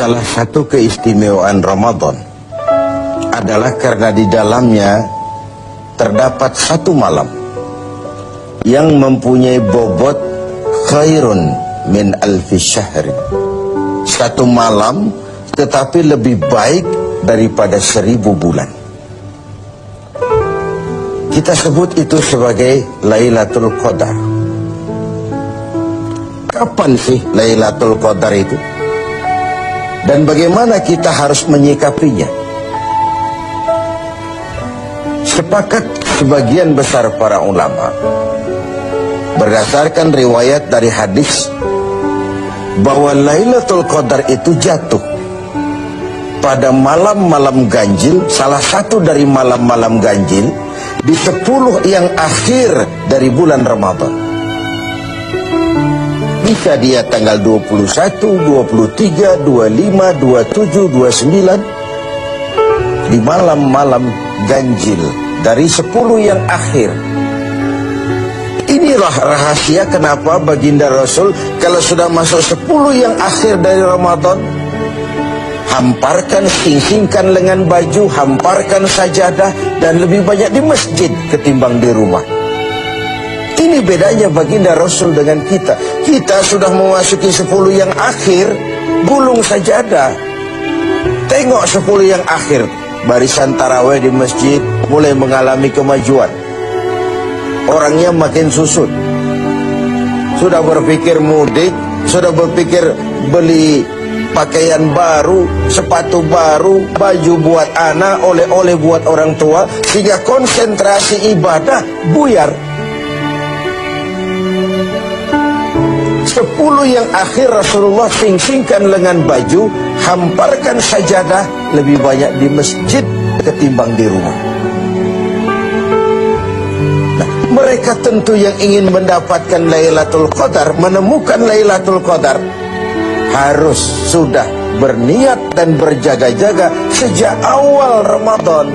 Salah satu keistimewaan Ramadan adalah karena di dalamnya terdapat satu malam yang mempunyai bobot khairun min alfi syahrin. Satu malam tetapi lebih baik daripada 1000 bulan. Kita sebut itu sebagai Lailatul Qadar. Kapan sih Lailatul Qadar itu? Dan bagaimana kita harus menyikapinya? Sepakat sebagian besar para ulama berdasarkan riwayat dari hadis bahwa Lailatul Qadar itu jatuh pada malam-malam ganjil, salah satu dari malam-malam ganjil di 10 yang akhir dari bulan Ramadan. Bisa dia tanggal 21, 23, 25, 27, 29 di malam-malam ganjil dari 10 yang akhir. Inilah rahasia kenapa baginda Rasul kalau sudah masuk 10 yang akhir dari Ramadan, hamparkan, sing-singkan lengan baju, hamparkan sajadah, dan lebih banyak di masjid ketimbang di rumah. Ini bedanya baginda Rasul dengan kita. Kita sudah memasuki 10 yang akhir, gulung sajadah. Tengok 10 yang akhir, barisan tarawih di masjid mulai mengalami kemajuan. Orangnya makin susut. Sudah berpikir mudik, sudah berpikir beli pakaian baru, sepatu baru, baju buat anak, oleh-oleh buat orang tua, sehingga konsentrasi ibadah buyar. 10 yang akhir Rasulullah sing-singkan lengan baju, hamparkan sajadah, lebih banyak di masjid ketimbang di rumah. Nah, mereka tentu yang ingin mendapatkan Lailatul Qadar, menemukan Lailatul Qadar, harus sudah berniat dan berjaga-jaga sejak awal Ramadan.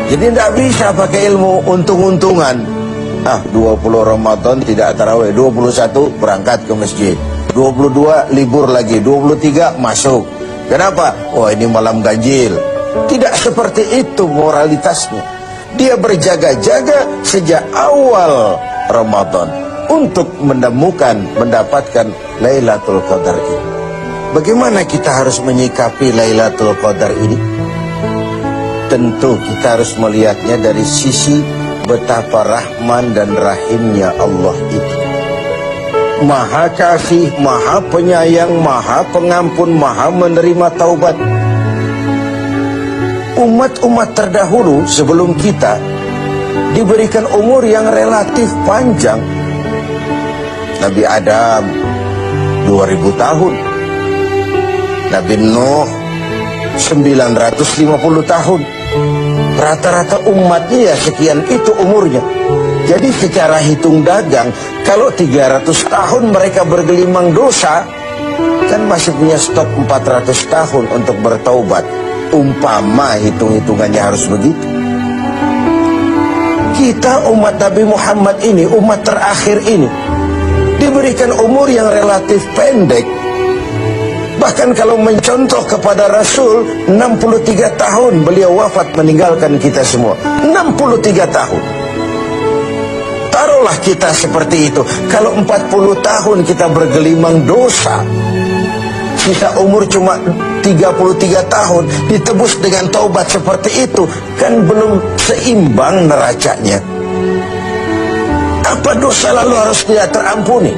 Jadi tidak bisa pakai ilmu untung-untungan. 20 Ramadan tidak tarawih, 21 berangkat ke masjid, 22 libur lagi, 23 masuk. Kenapa? Wah, ini malam ganjil. Tidak seperti itu moralitasnya. Dia berjaga-jaga sejak awal Ramadan untuk mendapatkan Lailatul Qadar ini. Bagaimana kita harus menyikapi Lailatul Qadar ini? Tentu kita harus melihatnya dari sisi betapa rahman dan rahimnya Allah itu. Maha kasih, maha penyayang, maha pengampun, maha menerima taubat. Umat-umat terdahulu sebelum kita diberikan umur yang relatif panjang. Nabi Adam 2000 tahun, Nabi Nuh 950 tahun. Rata-rata umatnya ya sekian itu umurnya. Jadi secara hitung dagang, kalau 300 tahun mereka bergelimang dosa, kan masih punya stok 400 tahun untuk bertaubat. Umpama hitung-hitungannya harus begitu. Kita umat Nabi Muhammad ini, umat terakhir ini, diberikan umur yang relatif pendek. Bahkan kalau mencontoh kepada Rasul, 63 tahun beliau wafat meninggalkan kita semua. 63 tahun. Taruhlah kita seperti itu. Kalau 40 tahun kita bergelimang dosa, kita umur cuma 33 tahun, ditebus dengan taubat seperti itu, kan belum seimbang neracanya. Apa dosa lalu harus tidak terampuni?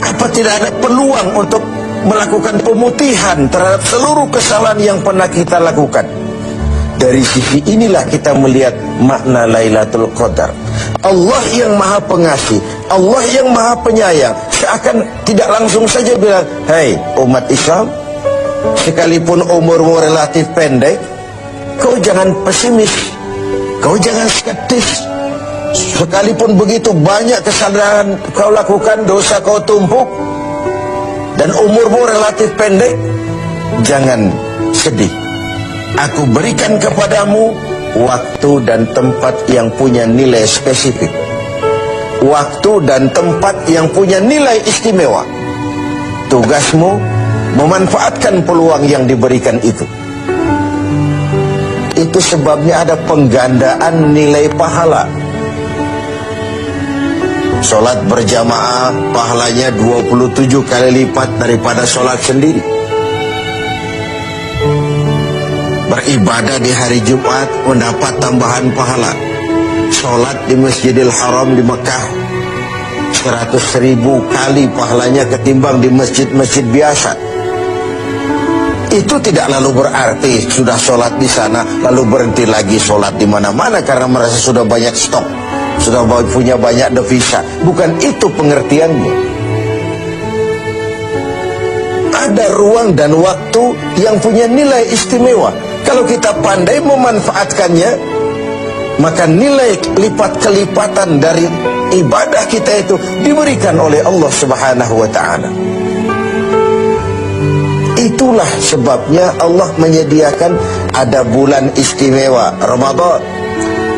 Apa tidak ada peluang untuk melakukan pemutihan terhadap seluruh kesalahan yang pernah kita lakukan? Dari sisi inilah kita melihat makna Lailatul Qadar. Allah yang maha pengasih, Allah yang maha penyayang, seakan tidak langsung saja bilang, "Hei umat Islam, sekalipun umurmu relatif pendek, kau jangan pesimis, kau jangan skeptis. Sekalipun begitu banyak kesalahan kau lakukan, dosa kau tumpuk, dan umurmu relatif pendek, jangan sedih. Aku berikan kepadamu waktu dan tempat yang punya nilai spesifik. Waktu dan tempat yang punya nilai istimewa. Tugasmu memanfaatkan peluang yang diberikan itu. Itu sebabnya ada penggandaan nilai pahala. Sholat berjamaah pahalanya 27 kali lipat daripada sholat sendiri. Beribadah di hari Jumat mendapat tambahan pahala. Sholat di Masjidil Haram di Mekah 100.000 kali pahalanya ketimbang di masjid-masjid biasa. Itu tidak lalu berarti sudah sholat di sana lalu berhenti lagi sholat di mana-mana karena merasa sudah banyak stok, sudah punya banyak devisa. Bukan itu pengertiannya. Ada ruang dan waktu yang punya nilai istimewa. Kalau kita pandai memanfaatkannya, maka nilai lipat-kelipatan dari ibadah kita itu diberikan oleh Allah Subhanahu wa ta'ala. Itulah sebabnya Allah menyediakan ada bulan istimewa Ramadan,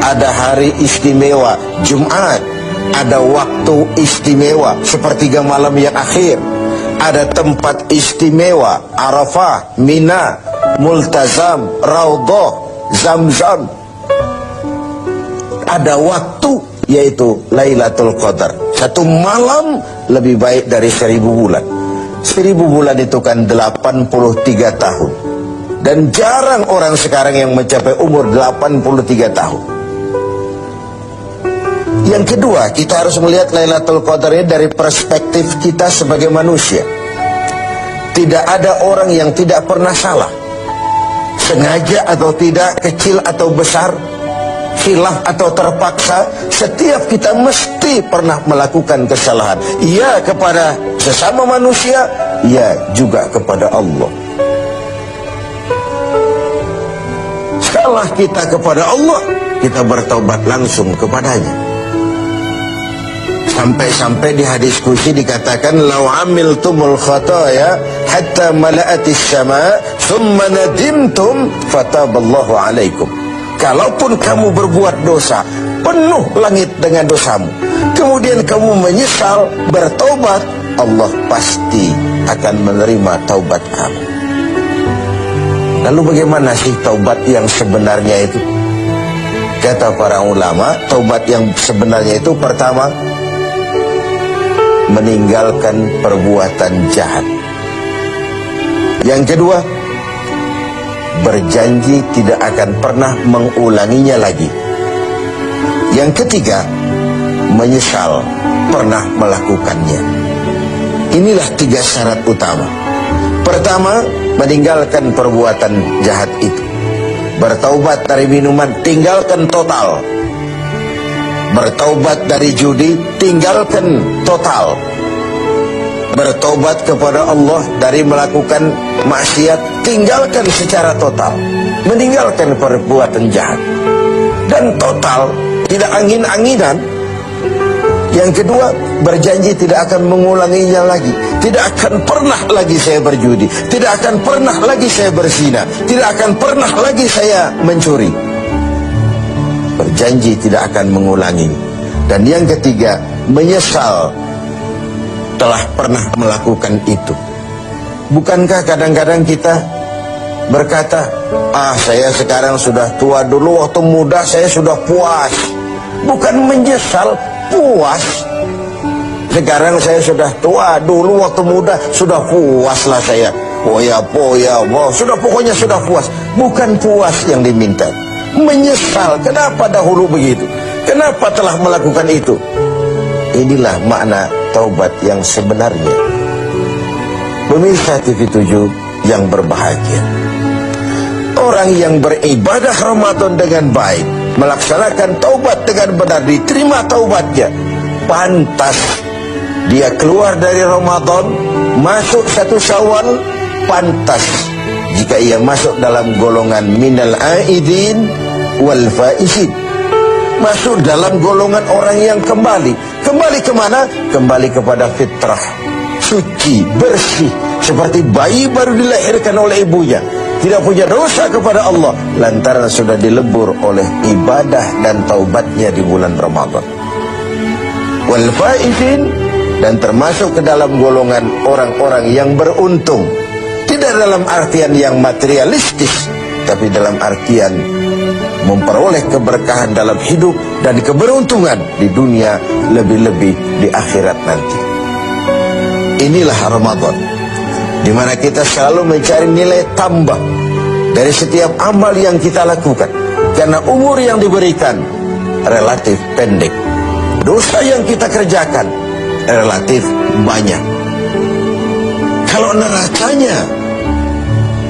ada hari istimewa Jumat, ada waktu istimewa sepertiga malam yang akhir, ada tempat istimewa Arafah, Mina, Multazam, Raudhah, Zamzam. Ada waktu yaitu Lailatul Qadar. Satu malam lebih baik dari 1000 bulan. 1000 bulan itu kan 83 tahun. Dan jarang orang sekarang yang mencapai umur 83 tahun. Yang kedua, kita harus melihat Lailatul Qadar ini dari perspektif kita sebagai manusia. Tidak ada orang yang tidak pernah salah. Sengaja atau tidak, kecil atau besar, khilaf atau terpaksa, setiap kita mesti pernah melakukan kesalahan. Ya kepada sesama manusia, ya juga kepada Allah. Salah kita kepada Allah, kita bertaubat langsung kepadanya. Sampai-sampai di hadis qudsi dikatakan, "Lau amiltumul khataya hatta mala'atis sama, thumma nadimtum fataballahu alaikum." Kalaupun kamu berbuat dosa, penuh langit dengan dosamu, kemudian kamu menyesal, bertaubat, Allah pasti akan menerima taubat kamu. Lalu bagaimana sih taubat yang sebenarnya itu? Kata para ulama, taubat yang sebenarnya itu pertama, meninggalkan perbuatan jahat. Yang kedua, berjanji tidak akan pernah mengulanginya lagi. Yang ketiga, menyesal pernah melakukannya. Inilah 3 syarat utama. Pertama, meninggalkan perbuatan jahat itu. Bertaubat dari minuman, tinggalkan total. Bertaubat dari judi, tinggalkan total. Bertobat kepada Allah dari melakukan maksiat, tinggalkan secara total. Meninggalkan perbuatan jahat. Dan total, tidak angin-anginan. Yang kedua, berjanji tidak akan mengulanginya lagi. Tidak akan pernah lagi saya berjudi. Tidak akan pernah lagi saya berzina. Tidak akan pernah lagi saya mencuri. Berjanji tidak akan mengulangi. Dan yang ketiga, menyesal telah pernah melakukan itu. Bukankah kadang-kadang kita berkata, saya sekarang sudah tua, dulu waktu muda saya sudah puas. Bukan menyesal, puas. Sekarang saya sudah tua, dulu waktu muda sudah puaslah saya. Poya-poya, sudah pokoknya sudah puas. Bukan puas yang diminta, menyesal. Kenapa dahulu begitu? Kenapa telah melakukan itu? Inilah makna taubat yang sebenarnya. Pemirsa TV7 yang berbahagia, orang yang beribadah Ramadan dengan baik, melaksanakan taubat dengan benar, diterima taubatnya, pantas dia keluar dari Ramadan, masuk 1 Syawal, pantas jika ia masuk dalam golongan minal aidin wal faizin, masuk dalam golongan orang yang kembali kemana? Kembali kepada fitrah, suci, bersih, seperti bayi baru dilahirkan oleh ibunya, tidak punya dosa kepada Allah, lantaran sudah dilebur oleh ibadah dan taubatnya di bulan Ramadan. Wal faizin, dan termasuk ke dalam golongan orang-orang yang beruntung, Tidak dalam artian yang materialistis, tapi dalam artian memperoleh keberkahan dalam hidup dan keberuntungan di dunia, lebih-lebih di akhirat nanti. Inilah Ramadan, di mana kita selalu mencari nilai tambah dari setiap amal yang kita lakukan, karena umur yang diberikan relatif pendek, dosa yang kita kerjakan relatif banyak. Kalau neracanya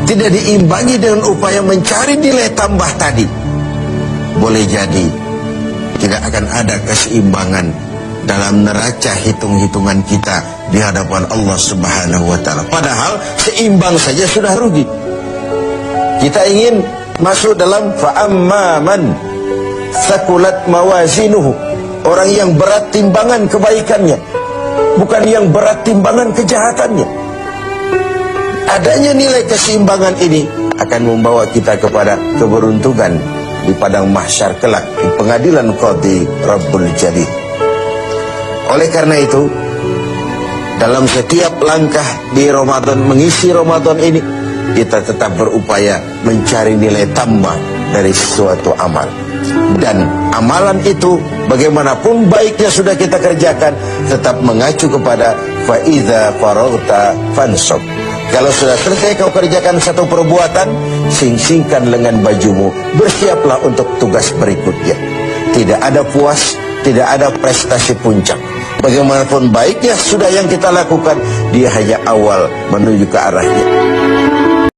tidak diimbangi dengan upaya mencari nilai tambah tadi, boleh jadi tidak akan ada keseimbangan dalam neraca hitung-hitungan kita di hadapan Allah Subhanahu wa Ta'ala. Padahal seimbang saja sudah rugi. Kita ingin masuk dalam fa'amman sakulat mawazinuhu, orang yang berat timbangan kebaikannya, bukan yang berat timbangan kejahatannya. Adanya nilai keseimbangan ini akan membawa kita kepada keberuntungan di padang mahsyar kelak, di pengadilan Qadhi Rabbul Jalil. Oleh karena itu, dalam setiap langkah di Ramadan, mengisi Ramadan ini, kita tetap berupaya mencari nilai tambah dari suatu amal. Dan amalan itu, bagaimanapun baiknya sudah kita kerjakan, tetap mengacu kepada fa'idha faragta fansab. Kalau sudah selesai kau kerjakan satu perbuatan, sing-singkan lengan bajumu, bersiaplah untuk tugas berikutnya. Tidak ada puas, tidak ada prestasi puncak. Bagaimanapun baiknya sudah yang kita lakukan, dia hanya awal menuju ke arahnya.